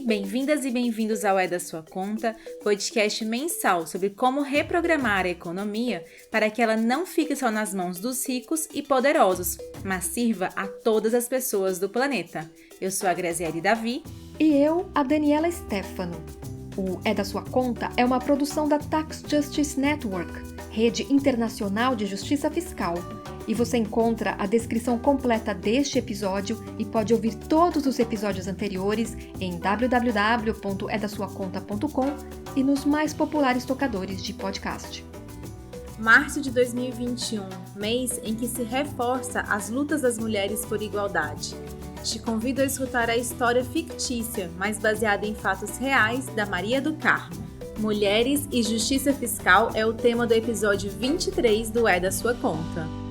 bem-vindas e bem-vindos ao É da Sua Conta, podcast mensal sobre como reprogramar a economia para que ela não fique só nas mãos dos ricos e poderosos, mas sirva a todas as pessoas do planeta. Eu sou a Graziele Davi. E eu, a Daniela Stefano. O É da Sua Conta é uma produção da Tax Justice Network, rede internacional de justiça fiscal. E você encontra a descrição completa deste episódio e pode ouvir todos os episódios anteriores em www.edasuaconta.com e nos mais populares tocadores de podcast. Março de 2021, mês em que se reforça as lutas das mulheres por igualdade. Te convido a escutar a história fictícia, mas baseada em fatos reais, da Maria do Carmo. Mulheres e Justiça Fiscal é o tema do episódio 23 do É da Sua Conta.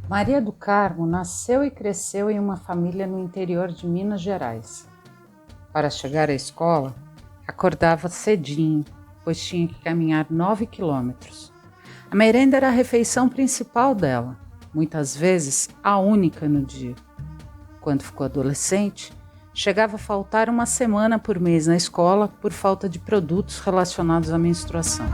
Maria do Carmo nasceu e cresceu em uma família no interior de Minas Gerais. Para chegar à escola, acordava cedinho, pois tinha que caminhar 9 quilômetros. A merenda era a refeição principal dela, muitas vezes a única no dia. Quando ficou adolescente, chegava a faltar uma semana por mês na escola por falta de produtos relacionados à menstruação.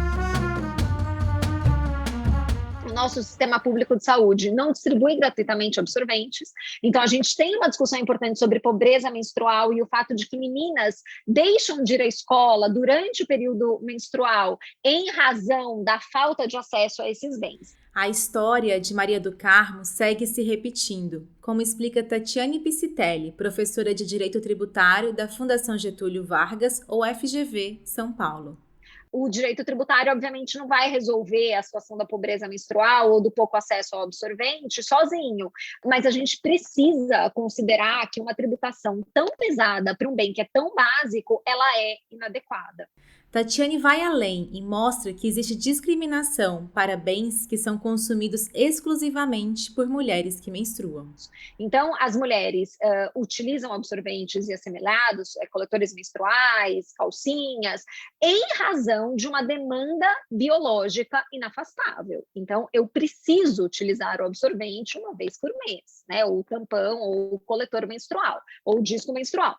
Nosso sistema público de saúde não distribui gratuitamente absorventes, então a gente tem uma discussão importante sobre pobreza menstrual e o fato de que meninas deixam de ir à escola durante o período menstrual em razão da falta de acesso a esses bens. A história de Maria do Carmo segue se repetindo, como explica Tatiane Piscitelli, professora de Direito Tributário da Fundação Getúlio Vargas, ou FGV, São Paulo. O direito tributário, obviamente, não vai resolver a situação da pobreza menstrual ou do pouco acesso ao absorvente sozinho, mas a gente precisa considerar que uma tributação tão pesada para um bem que é tão básico, ela é inadequada. Tatiane vai além e mostra que existe discriminação para bens que são consumidos exclusivamente por mulheres que menstruam. Então, as mulheres utilizam absorventes e assimilados, coletores menstruais, calcinhas, em razão de uma demanda biológica inafastável. Então, eu preciso utilizar o absorvente uma vez por mês, né? Ou o tampão, ou o coletor menstrual, ou o disco menstrual.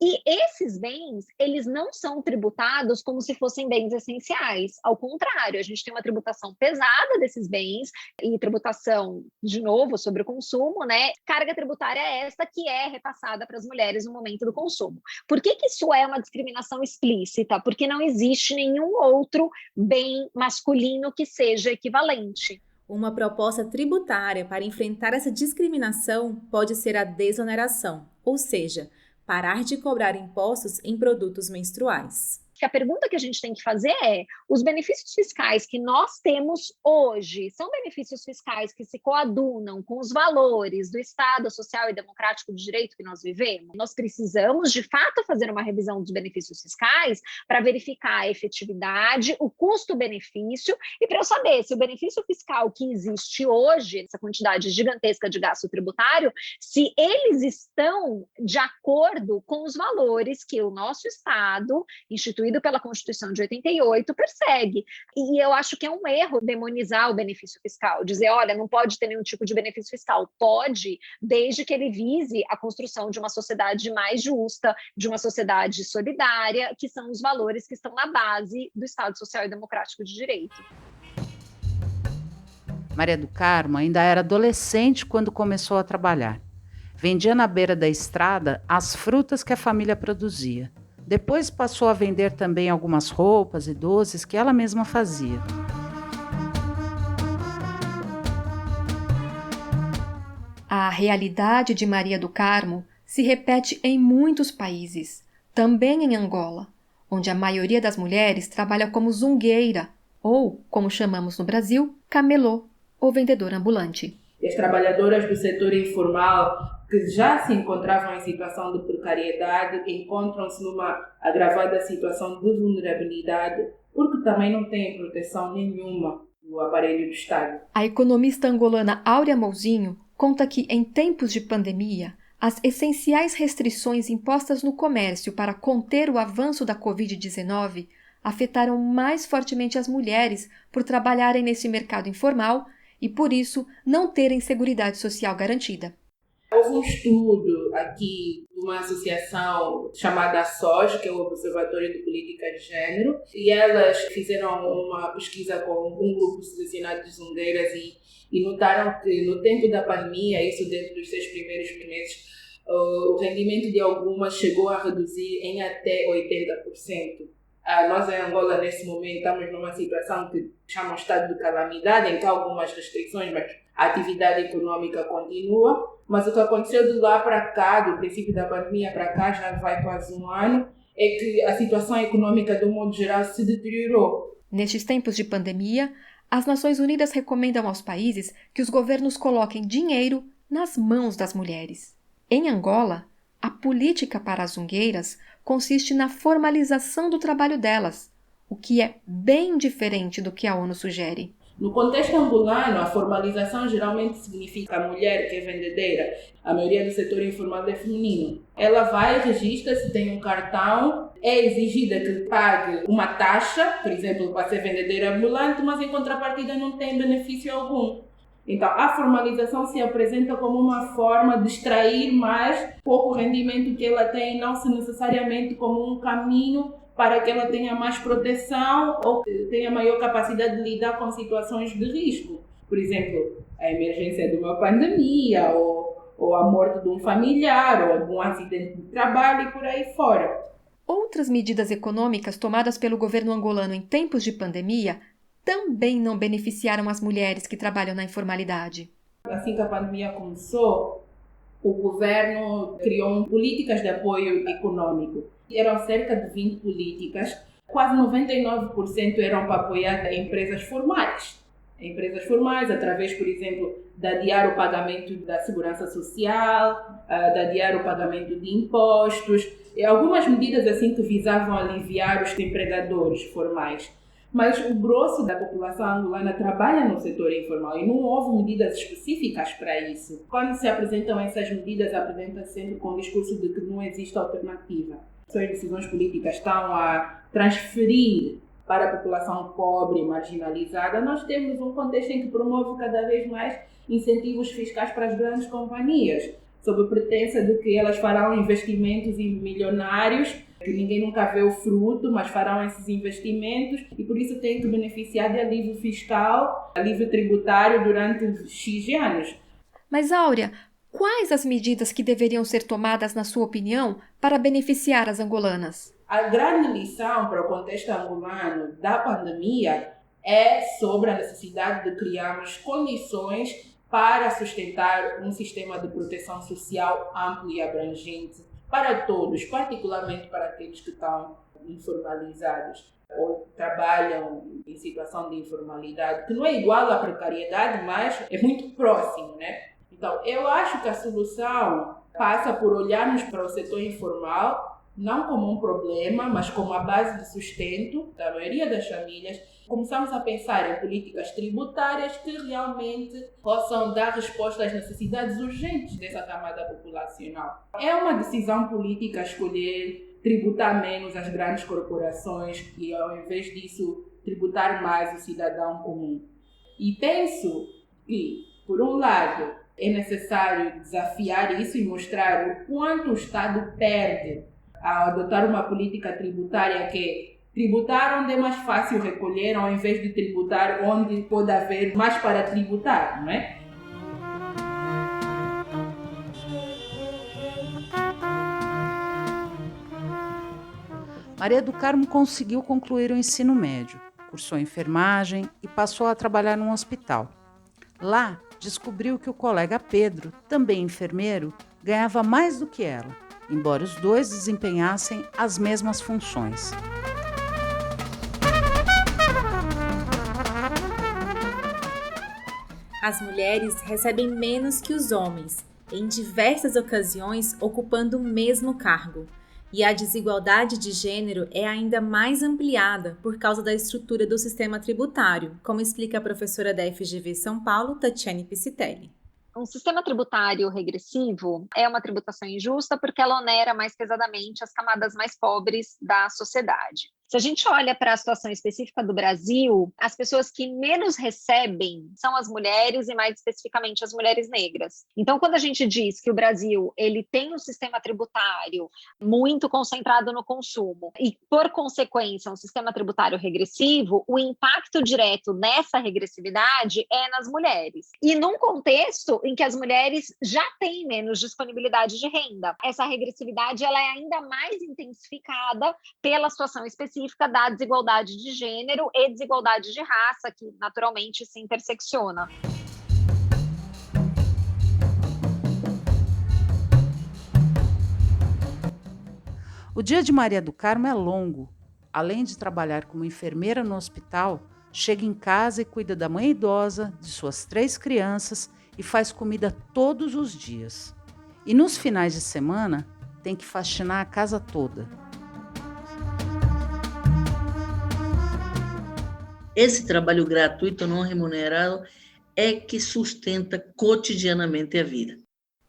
E esses bens, eles não são tributados como se fossem bens essenciais. Ao contrário, a gente tem uma tributação pesada desses bens e tributação, de novo, sobre o consumo, né? Carga tributária é essa que é repassada para as mulheres no momento do consumo. Por que isso é uma discriminação explícita? Porque não existe nenhum outro bem masculino que seja equivalente. Uma proposta tributária para enfrentar essa discriminação pode ser a desoneração, ou seja, parar de cobrar impostos em produtos menstruais. Que a pergunta que a gente tem que fazer é: os benefícios fiscais que nós temos hoje são benefícios fiscais que se coadunam com os valores do Estado social e democrático de direito que nós vivemos? Nós precisamos, de fato, fazer uma revisão dos benefícios fiscais para verificar a efetividade, o custo-benefício e para eu saber se o benefício fiscal que existe hoje, essa quantidade gigantesca de gasto tributário, se eles estão de acordo com os valores que o nosso Estado, instituído pela Constituição de 88, persegue. E eu acho que é um erro demonizar o benefício fiscal, dizer, olha, não pode ter nenhum tipo de benefício fiscal. Pode, desde que ele vise a construção de uma sociedade mais justa, de uma sociedade solidária, que são os valores que estão na base do Estado Social e Democrático de Direito. Maria do Carmo ainda era adolescente quando começou a trabalhar. Vendia na beira da estrada as frutas que a família produzia. Depois passou a vender também algumas roupas e doces que ela mesma fazia. A realidade de Maria do Carmo se repete em muitos países, também em Angola, onde a maioria das mulheres trabalha como zungueira, ou, como chamamos no Brasil, camelô, ou vendedor ambulante. As trabalhadoras do setor informal que já se encontravam em situação de precariedade encontram-se numa agravada situação de vulnerabilidade porque também não têm proteção nenhuma do aparelho do Estado. A economista angolana Áurea Mouzinho conta que, em tempos de pandemia, as essenciais restrições impostas no comércio para conter o avanço da Covid-19 afetaram mais fortemente as mulheres por trabalharem nesse mercado informal e, por isso, não terem seguridade social garantida. Houve um estudo aqui de uma associação chamada SOS, que é o Observatório de Política de Gênero, e elas fizeram uma pesquisa com um grupo selecionado de zungueiras e notaram que no tempo da pandemia, isso dentro dos 6 primeiros meses, o rendimento de algumas chegou a reduzir em até 80%. Nós em Angola, nesse momento, estamos numa situação que chamam de estado de calamidade, em que há algumas restrições, mas a atividade econômica continua. Mas o que aconteceu de lá para cá, do princípio da pandemia para cá, já vai quase um ano, é que a situação econômica, do modo geral, se deteriorou. Nestes tempos de pandemia, as Nações Unidas recomendam aos países que os governos coloquem dinheiro nas mãos das mulheres. Em Angola, a política para as zungueiras consiste na formalização do trabalho delas, o que é bem diferente do que a ONU sugere. No contexto angolano, a formalização geralmente significa a mulher que é vendedeira. A maioria do setor informal é feminino. Ela vai, registra-se, tem um cartão, é exigida que pague uma taxa, por exemplo, para ser vendedeira ambulante, mas em contrapartida não tem benefício algum. Então, a formalização se apresenta como uma forma de extrair mais pouco rendimento que ela tem, não se necessariamente como um caminho para que ela tenha mais proteção ou tenha maior capacidade de lidar com situações de risco. Por exemplo, a emergência de uma pandemia, ou a morte de um familiar, ou algum acidente de trabalho e por aí fora. Outras medidas econômicas tomadas pelo governo angolano em tempos de pandemia também não beneficiaram as mulheres que trabalham na informalidade. Assim que a pandemia começou, o governo criou políticas de apoio econômico. Eram cerca de 20 políticas, quase 99% eram para apoiar empresas formais. Empresas formais, através, por exemplo, de adiar o pagamento da segurança social, de adiar o pagamento de impostos, e algumas medidas assim que visavam aliviar os empregadores formais. Mas o grosso da população angolana trabalha no setor informal e não houve medidas específicas para isso. Quando se apresentam essas medidas, apresentam-se sempre com o discurso de que não existe alternativa. As decisões políticas estão a transferir para a população pobre e marginalizada. Nós temos um contexto em que promove cada vez mais incentivos fiscais para as grandes companhias, sob a pretensa de que elas farão investimentos milionários, que ninguém nunca vê o fruto, mas farão esses investimentos e por isso têm que beneficiar de alívio fiscal, alívio tributário durante X anos. Mas, Áurea, quais as medidas que deveriam ser tomadas, na sua opinião, para beneficiar as angolanas? A grande lição para o contexto angolano da pandemia é sobre a necessidade de criarmos condições para sustentar um sistema de proteção social amplo e abrangente para todos, particularmente para aqueles que estão informalizados ou trabalham em situação de informalidade, que não é igual à precariedade, mas é muito próximo, né? Então, eu acho que a solução passa por olharmos para o setor informal não como um problema, mas como a base de sustento da maioria das famílias. Começamos a pensar em políticas tributárias que realmente possam dar resposta às necessidades urgentes dessa camada populacional. É uma decisão política escolher tributar menos as grandes corporações e, ao invés disso, tributar mais o cidadão comum. E penso que, por um lado, é necessário desafiar isso e mostrar o quanto o Estado perde ao adotar uma política tributária que tributar onde é mais fácil recolher, ao invés de tributar onde pode haver mais para tributar, não é? Maria do Carmo conseguiu concluir o ensino médio, cursou enfermagem e passou a trabalhar num hospital. Lá, descobriu que o colega Pedro, também enfermeiro, ganhava mais do que ela, embora os dois desempenhassem as mesmas funções. As mulheres recebem menos que os homens, em diversas ocasiões ocupando o mesmo cargo. E a desigualdade de gênero é ainda mais ampliada por causa da estrutura do sistema tributário, como explica a professora da FGV São Paulo, Tatiane Piscitelli. Um sistema tributário regressivo é uma tributação injusta porque ela onera mais pesadamente as camadas mais pobres da sociedade. Se a gente olha para a situação específica do Brasil, as pessoas que menos recebem são as mulheres e, mais especificamente, as mulheres negras. Então, quando a gente diz que o Brasil ele tem um sistema tributário muito concentrado no consumo e, por consequência, um sistema tributário regressivo, o impacto direto nessa regressividade é nas mulheres. E num contexto em que as mulheres já têm menos disponibilidade de renda, essa regressividade ela é ainda mais intensificada pela situação específica da desigualdade de gênero e desigualdade de raça, que naturalmente se intersecciona. O dia de Maria do Carmo é longo. Além de trabalhar como enfermeira no hospital, chega em casa e cuida da mãe idosa, de suas 3 crianças e faz comida todos os dias. E nos finais de semana, tem que faxinar a casa toda. Esse trabalho gratuito, não remunerado, é que sustenta cotidianamente a vida.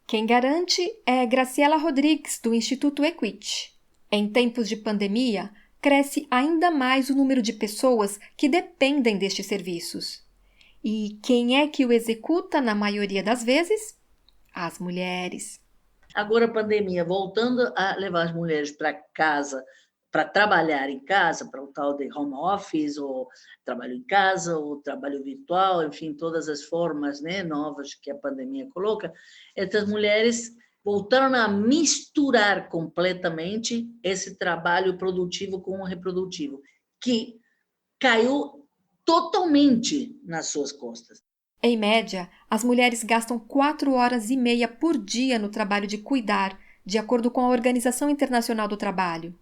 Quem garante é Graciela Rodrigues, do Instituto Equity. Em tempos de pandemia, cresce ainda mais o número de pessoas que dependem destes serviços. E quem é que o executa na maioria das vezes? As mulheres. Agora a pandemia, voltando a levar as mulheres para casa, para trabalhar em casa, para o tal de home office, ou trabalho em casa, ou trabalho virtual, enfim, todas as formas, né, novas que a pandemia coloca, essas mulheres voltaram a misturar completamente esse trabalho produtivo com o reprodutivo, que caiu totalmente nas suas costas. Em média, as mulheres gastam 4 horas e meia por dia no trabalho de cuidar, de acordo com a Organização Internacional do Trabalho.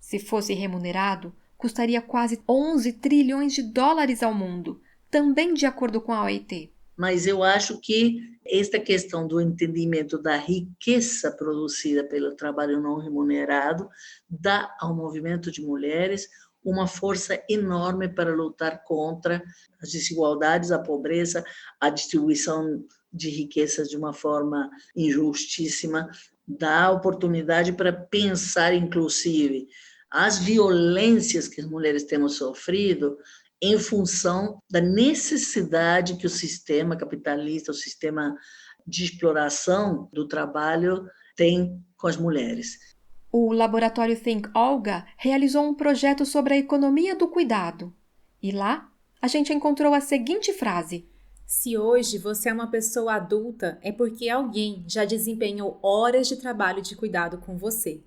Se fosse remunerado, custaria quase 11 trilhões de dólares ao mundo, também de acordo com a OIT. Mas eu acho que esta questão do entendimento da riqueza produzida pelo trabalho não remunerado dá ao movimento de mulheres uma força enorme para lutar contra as desigualdades, a pobreza, a distribuição de riquezas de uma forma injustíssima, dá oportunidade para pensar, inclusive, as violências que as mulheres temos sofrido em função da necessidade que o sistema capitalista, o sistema de exploração do trabalho tem com as mulheres. O laboratório Think Olga realizou um projeto sobre a economia do cuidado. E lá, a gente encontrou a seguinte frase: se hoje você é uma pessoa adulta, é porque alguém já desempenhou horas de trabalho de cuidado com você.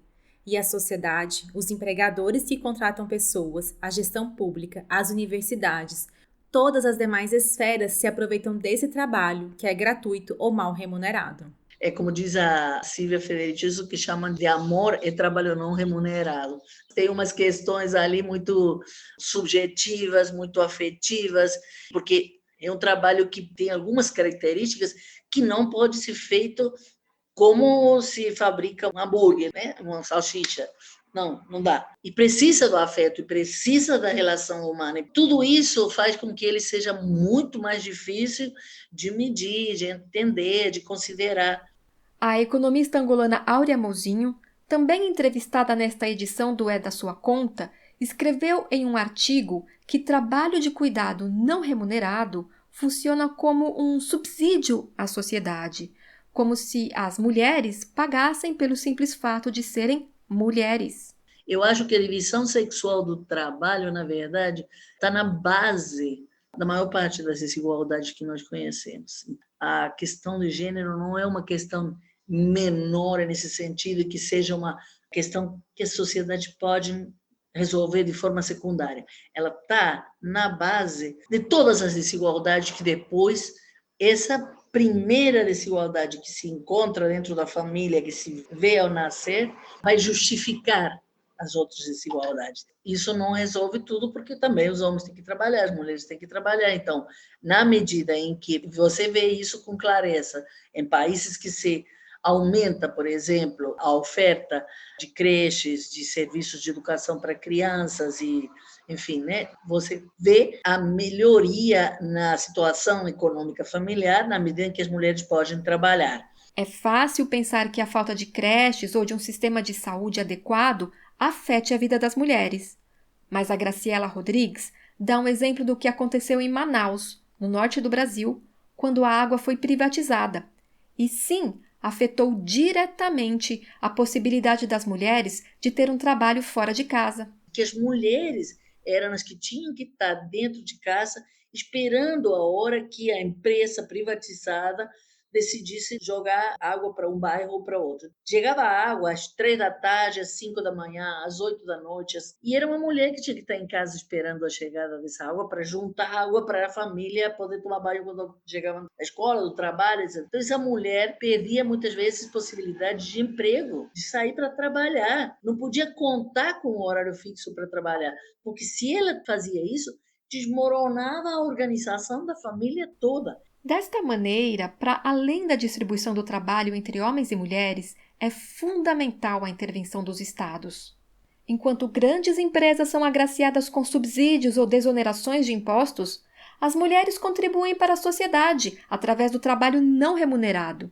E a sociedade, os empregadores que contratam pessoas, a gestão pública, as universidades, todas as demais esferas se aproveitam desse trabalho, que é gratuito ou mal remunerado. É como diz a Silvia Federici, o que chamam de amor e trabalho não remunerado. Tem umas questões ali muito subjetivas, muito afetivas, porque é um trabalho que tem algumas características que não pode ser feito como se fabrica um hambúrguer, né? Uma salsicha. Não dá. E precisa do afeto, e precisa da relação humana. E tudo isso faz com que ele seja muito mais difícil de medir, de entender, de considerar. A economista angolana Áurea Mozinho, também entrevistada nesta edição do É da Sua Conta, escreveu em um artigo que trabalho de cuidado não remunerado funciona como um subsídio à sociedade, como se as mulheres pagassem pelo simples fato de serem mulheres. Eu acho que a divisão sexual do trabalho, na verdade, está na base da maior parte das desigualdades que nós conhecemos. A questão de gênero não é uma questão menor nesse sentido, que seja uma questão que a sociedade pode resolver de forma secundária. Ela está na base de todas as desigualdades que depois essa primeira desigualdade que se encontra dentro da família, que se vê ao nascer, vai justificar as outras desigualdades. Isso não resolve tudo, porque também os homens têm que trabalhar, as mulheres têm que trabalhar. Então, na medida em que você vê isso com clareza, em países que se aumenta, por exemplo, a oferta de creches, de serviços de educação para crianças e, enfim, né? Você vê a melhoria na situação econômica familiar na medida em que as mulheres podem trabalhar. É fácil pensar que a falta de creches ou de um sistema de saúde adequado afete a vida das mulheres. Mas a Graciela Rodrigues dá um exemplo do que aconteceu em Manaus, no norte do Brasil, quando a água foi privatizada. E sim, afetou diretamente a possibilidade das mulheres de ter um trabalho fora de casa. Que as mulheres eram as que tinham que estar dentro de casa esperando a hora que a empresa privatizada decidisse jogar água para um bairro ou para outro. Chegava a água às 3 da tarde, às 5 da manhã, às 8 da noite, e era uma mulher que tinha que estar em casa esperando a chegada dessa água para juntar água para a família poder tomar banho quando chegava da escola, do trabalho, etc. Então essa mulher perdia muitas vezes possibilidade de emprego, de sair para trabalhar. Não podia contar com um horário fixo para trabalhar, porque se ela fazia isso, desmoronava a organização da família toda. Desta maneira, para além da distribuição do trabalho entre homens e mulheres, é fundamental a intervenção dos estados. Enquanto grandes empresas são agraciadas com subsídios ou desonerações de impostos, as mulheres contribuem para a sociedade através do trabalho não remunerado.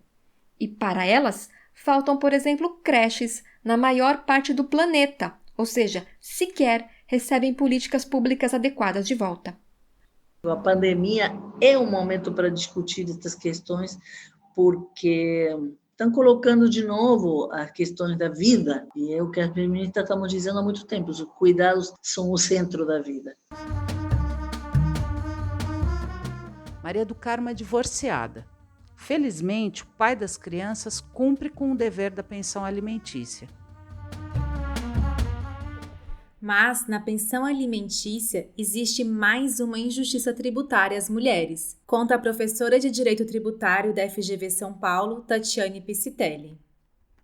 E para elas, faltam, por exemplo, creches na maior parte do planeta, ou seja, sequer recebem políticas públicas adequadas de volta. A pandemia é um momento para discutir essas questões, porque estão colocando de novo as questões da vida, e é o que as feministas estamos dizendo há muito tempo: os cuidados são o centro da vida. Maria do Carmo é divorciada. Felizmente, o pai das crianças cumpre com o dever da pensão alimentícia. Mas, na pensão alimentícia, existe mais uma injustiça tributária às mulheres, conta a professora de Direito Tributário da FGV São Paulo, Tatiane Piscitelli.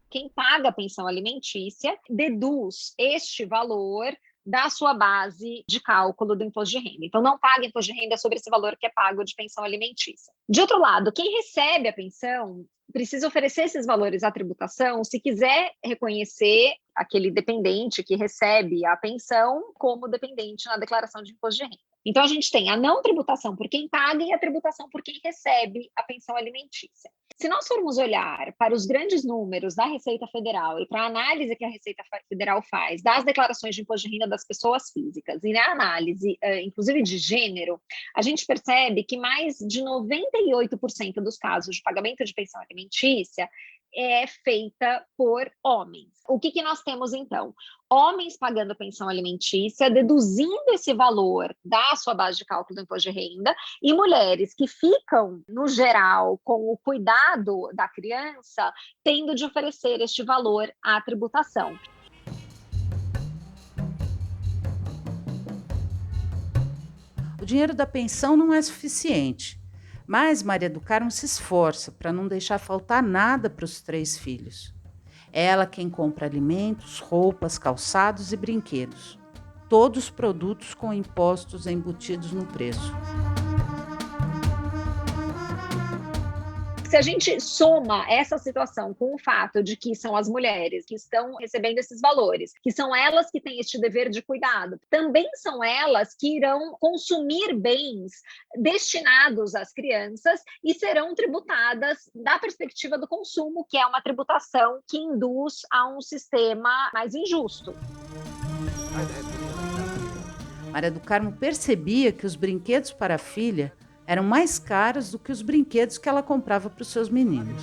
Quem paga a pensão alimentícia deduz este valor da sua base de cálculo do imposto de renda. Então, não paga imposto de renda sobre esse valor que é pago de pensão alimentícia. De outro lado, quem recebe a pensão precisa oferecer esses valores à tributação se quiser reconhecer aquele dependente que recebe a pensão como dependente na declaração de imposto de renda. Então, a gente tem a não tributação por quem paga e a tributação por quem recebe a pensão alimentícia. Se nós formos olhar para os grandes números da Receita Federal e para a análise que a Receita Federal faz das declarações de imposto de renda das pessoas físicas e na análise, inclusive de gênero, a gente percebe que mais de 98% dos casos de pagamento de pensão alimentícia é feita por homens. O que nós temos, então? Homens pagando pensão alimentícia, deduzindo esse valor da sua base de cálculo do imposto de renda, e mulheres que ficam, no geral, com o cuidado da criança, tendo de oferecer este valor à tributação. O dinheiro da pensão não é suficiente, mas Maria do Carmo se esforça para não deixar faltar nada para os 3 filhos. É ela quem compra alimentos, roupas, calçados e brinquedos. Todos produtos com impostos embutidos no preço. Se a gente soma essa situação com o fato de que são as mulheres que estão recebendo esses valores, que são elas que têm este dever de cuidado, também são elas que irão consumir bens destinados às crianças e serão tributadas da perspectiva do consumo, que é uma tributação que induz a um sistema mais injusto. Maria do Carmo percebia que os brinquedos para a filha eram mais caros do que os brinquedos que ela comprava para os seus meninos.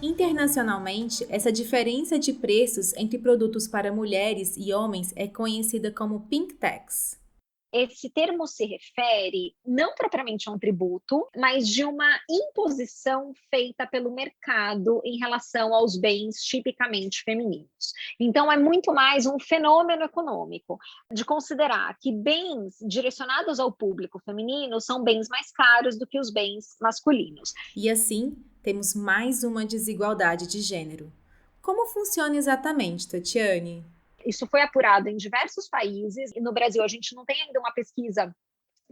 Internacionalmente, essa diferença de preços entre produtos para mulheres e homens é conhecida como Pink Tax. Esse termo se refere não propriamente a um tributo, mas de uma imposição feita pelo mercado em relação aos bens tipicamente femininos. Então, é muito mais um fenômeno econômico, de considerar que bens direcionados ao público feminino são bens mais caros do que os bens masculinos. E assim, temos mais uma desigualdade de gênero. Como funciona exatamente, Tatiane? Isso foi apurado em diversos países, e no Brasil a gente não tem ainda uma pesquisa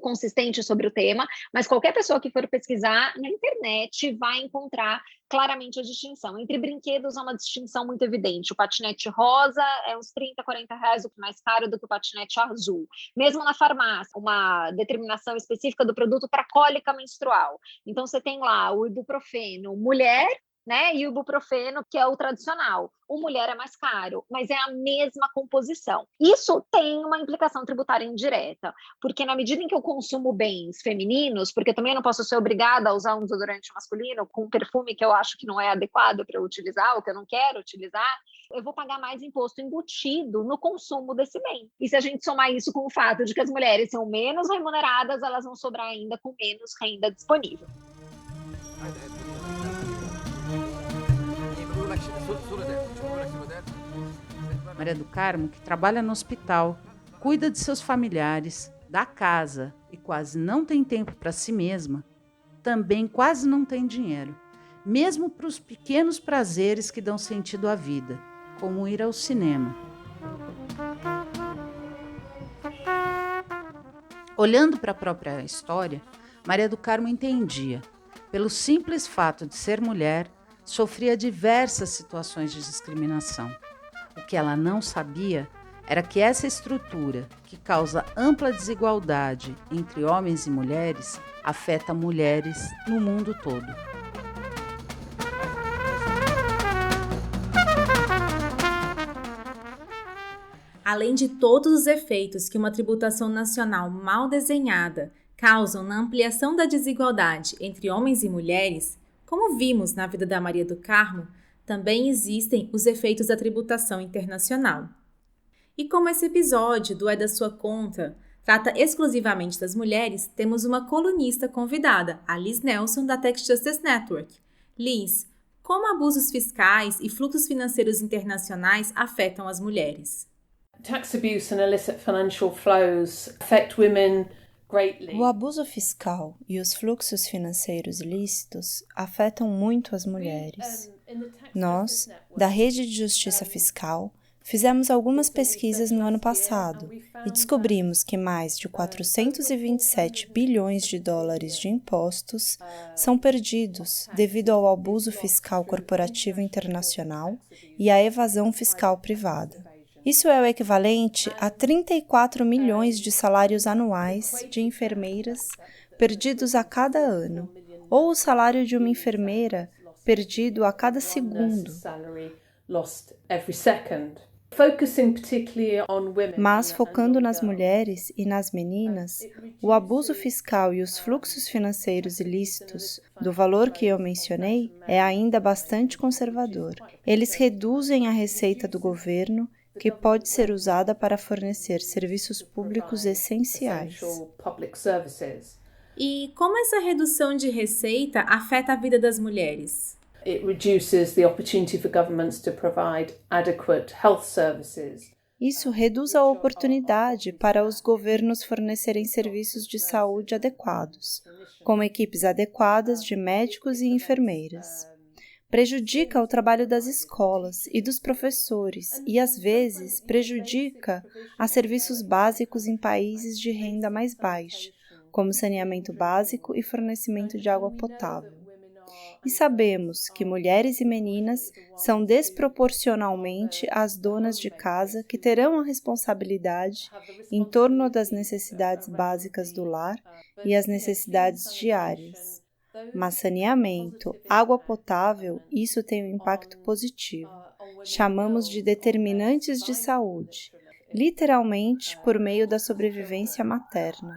consistente sobre o tema, mas qualquer pessoa que for pesquisar na internet vai encontrar claramente a distinção. Entre brinquedos há uma distinção muito evidente. O patinete rosa é uns 30, 40 reais, o que mais caro do que o patinete azul. Mesmo na farmácia, uma determinação específica do produto para cólica menstrual. Então você tem lá o ibuprofeno mulher né? E o ibuprofeno, que é o tradicional. O mulher é mais caro, mas é a mesma composição. Isso tem uma implicação tributária indireta, porque na medida em que eu consumo bens femininos, porque também eu não posso ser obrigada a usar um desodorante masculino com um perfume que eu acho que não é adequado para eu utilizar, ou que eu não quero utilizar, eu vou pagar mais imposto embutido no consumo desse bem. E se a gente somar isso com o fato de que as mulheres são menos remuneradas, elas vão sobrar ainda com menos renda disponível. Maria do Carmo, que trabalha no hospital, cuida de seus familiares, da casa e quase não tem tempo para si mesma, também quase não tem dinheiro, mesmo para os pequenos prazeres que dão sentido à vida, como ir ao cinema. Olhando para a própria história, Maria do Carmo entendia, pelo simples fato de ser mulher, sofria diversas situações de discriminação. O que ela não sabia era que essa estrutura, que causa ampla desigualdade entre homens e mulheres, afeta mulheres no mundo todo. Além de todos os efeitos que uma tributação nacional mal desenhada causam na ampliação da desigualdade entre homens e mulheres, como vimos na vida da Maria do Carmo, também existem os efeitos da tributação internacional. E como esse episódio do É da Sua Conta trata exclusivamente das mulheres, temos uma colunista convidada, a Liz Nelson, da Tax Justice Network. Liz, como abusos fiscais e fluxos financeiros internacionais afetam as mulheres? Tax abuse and illicit financial flows affect women greatly. O abuso fiscal e os fluxos financeiros ilícitos afetam muito as mulheres. Nós, da Rede de Justiça Fiscal, fizemos algumas pesquisas no ano passado e descobrimos que mais de 427 bilhões de dólares de impostos são perdidos devido ao abuso fiscal corporativo internacional e à evasão fiscal privada. Isso é o equivalente a 34 milhões de salários anuais de enfermeiras perdidos a cada ano, ou o salário de uma enfermeira perdido a cada segundo. Mas, focando nas mulheres e nas meninas, o abuso fiscal e os fluxos financeiros ilícitos, do valor que eu mencionei, é ainda bastante conservador. Eles reduzem a receita do governo, que pode ser usada para fornecer serviços públicos essenciais. E como essa redução de receita afeta a vida das mulheres? It reduces the opportunity for governments to provide adequate health services. Isso reduz a oportunidade para os governos fornecerem serviços de saúde adequados, com equipes adequadas de médicos e enfermeiras. Prejudica o trabalho das escolas e dos professores e, às vezes, prejudica a serviços básicos em países de renda mais baixa, como saneamento básico e fornecimento de água potável. E sabemos que mulheres e meninas são desproporcionalmente as donas de casa que terão a responsabilidade em torno das necessidades básicas do lar e as necessidades diárias. Mas saneamento, água potável, isso tem um impacto positivo. Chamamos de determinantes de saúde, literalmente por meio da sobrevivência materna.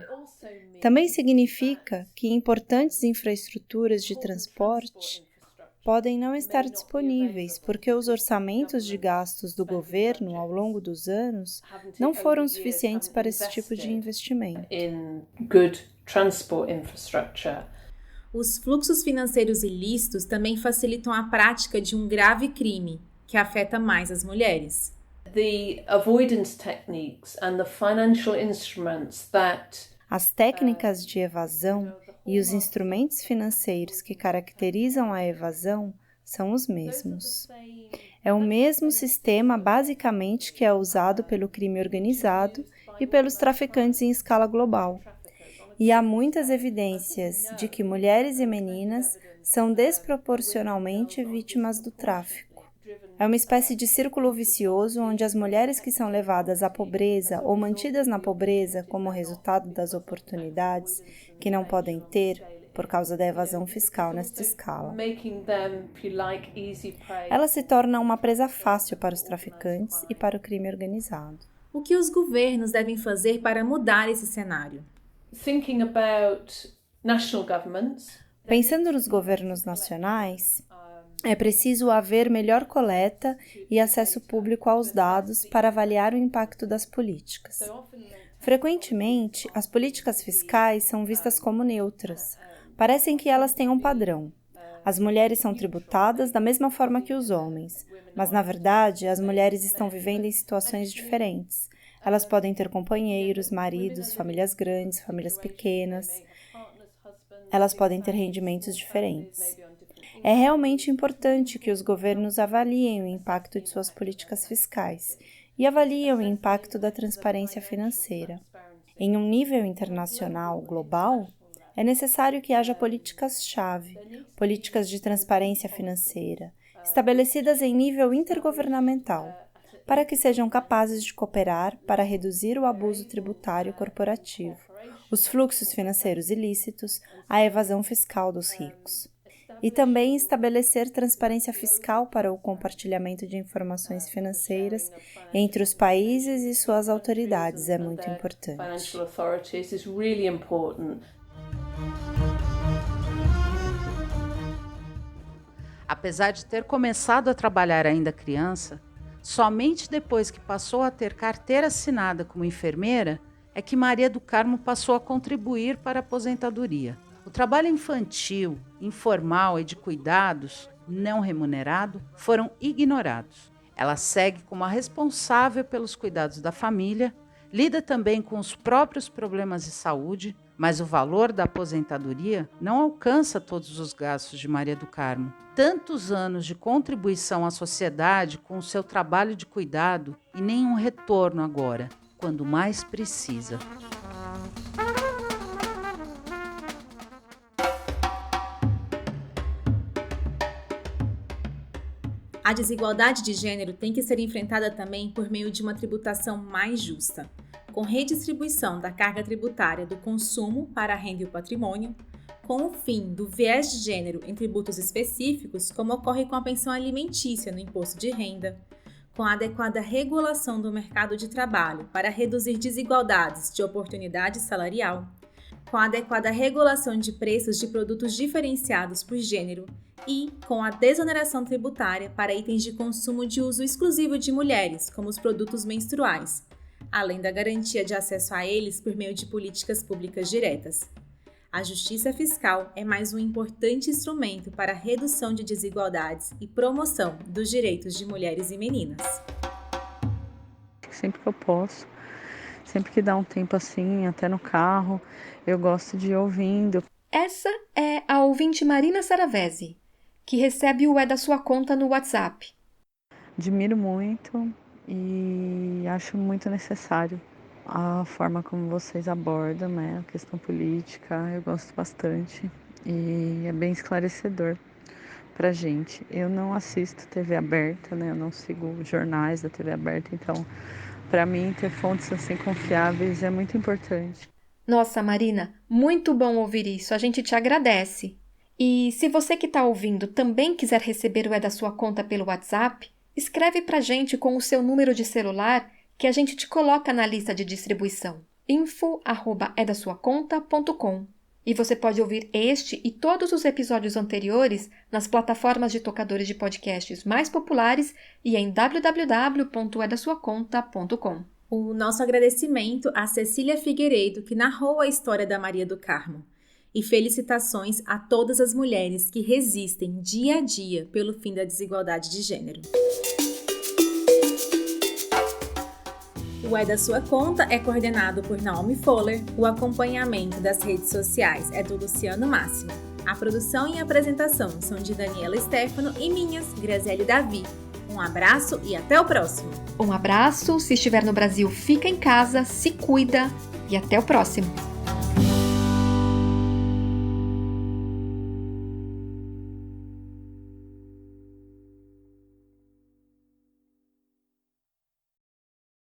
Também significa que importantes infraestruturas de transporte podem não estar disponíveis porque os orçamentos de gastos do governo ao longo dos anos não foram suficientes para esse tipo de investimento. Os fluxos financeiros ilícitos também facilitam a prática de um grave crime, que afeta mais as mulheres. The avoidance techniques and the financial instruments that As técnicas de evasão e os instrumentos financeiros que caracterizam a evasão são os mesmos. É o mesmo sistema, basicamente, que é usado pelo crime organizado e pelos traficantes em escala global. E há muitas evidências de que mulheres e meninas são desproporcionalmente vítimas do tráfico. É uma espécie de círculo vicioso onde as mulheres que são levadas à pobreza ou mantidas na pobreza como resultado das oportunidades que não podem ter por causa da evasão fiscal nesta escala. Ela se torna uma presa fácil para os traficantes e para o crime organizado. O que os governos devem fazer para mudar esse cenário? Pensando nos governos nacionais, é preciso haver melhor coleta e acesso público aos dados para avaliar o impacto das políticas. Frequentemente, as políticas fiscais são vistas como neutras. Parecem que elas têm um padrão. As mulheres são tributadas da mesma forma que os homens, mas, na verdade, as mulheres estão vivendo em situações diferentes. Elas podem ter companheiros, maridos, famílias grandes, famílias pequenas. Elas podem ter rendimentos diferentes. É realmente importante que os governos avaliem o impacto de suas políticas fiscais e avaliem o impacto da transparência financeira. Em um nível internacional, global, é necessário que haja políticas-chave, políticas de transparência financeira, estabelecidas em nível intergovernamental, para que sejam capazes de cooperar para reduzir o abuso tributário corporativo, os fluxos financeiros ilícitos, a evasão fiscal dos ricos. E também estabelecer transparência fiscal para o compartilhamento de informações financeiras entre os países e suas autoridades é muito importante. Apesar de ter começado a trabalhar ainda criança, somente depois que passou a ter carteira assinada como enfermeira é que Maria do Carmo passou a contribuir para a aposentadoria. O trabalho infantil, informal e de cuidados, não remunerado, foram ignorados. Ela segue como a responsável pelos cuidados da família, lida também com os próprios problemas de saúde, mas o valor da aposentadoria não alcança todos os gastos de Maria do Carmo. Tantos anos de contribuição à sociedade com o seu trabalho de cuidado e nenhum retorno agora, quando mais precisa. A desigualdade de gênero tem que ser enfrentada também por meio de uma tributação mais justa, com redistribuição da carga tributária do consumo para a renda e o patrimônio, com o fim do viés de gênero em tributos específicos, como ocorre com a pensão alimentícia no imposto de renda, com a adequada regulação do mercado de trabalho para reduzir desigualdades de oportunidade salarial, com a adequada regulação de preços de produtos diferenciados por gênero e com a desoneração tributária para itens de consumo de uso exclusivo de mulheres, como os produtos menstruais, além da garantia de acesso a eles por meio de políticas públicas diretas. A justiça fiscal é mais um importante instrumento para a redução de desigualdades e promoção dos direitos de mulheres e meninas. Sempre que eu posso, sempre que dá um tempo assim, até no carro, eu gosto de ir ouvindo. Essa é a ouvinte Marina Saravesi, que recebe o É da Sua Conta no WhatsApp. Admiro muito e acho muito necessário a forma como vocês abordam, né, a questão política. Eu gosto bastante e é bem esclarecedor pra gente. Eu não assisto TV aberta, né, eu não sigo jornais da TV aberta, então para mim ter fontes assim confiáveis é muito importante. Nossa, Marina, muito bom ouvir isso, a gente te agradece. E se você que está ouvindo também quiser receber o É da Sua Conta pelo WhatsApp, escreve pra gente com o seu número de celular que a gente te coloca na lista de distribuição, info@edasuaconta.com. E você pode ouvir este e todos os episódios anteriores nas plataformas de tocadores de podcasts mais populares e em www.edasuaconta.com. O nosso agradecimento a Cecília Figueiredo, que narrou a história da Maria do Carmo. E felicitações a todas as mulheres que resistem dia a dia pelo fim da desigualdade de gênero. O É da Sua Conta é coordenado por Naomi Fowler, o acompanhamento das redes sociais é do Luciano Máximo. A produção e a apresentação são de Daniela Stefano e minhas, Graziele Davi. Um abraço e até o próximo! Um abraço, se estiver no Brasil, fica em casa, se cuida e até o próximo!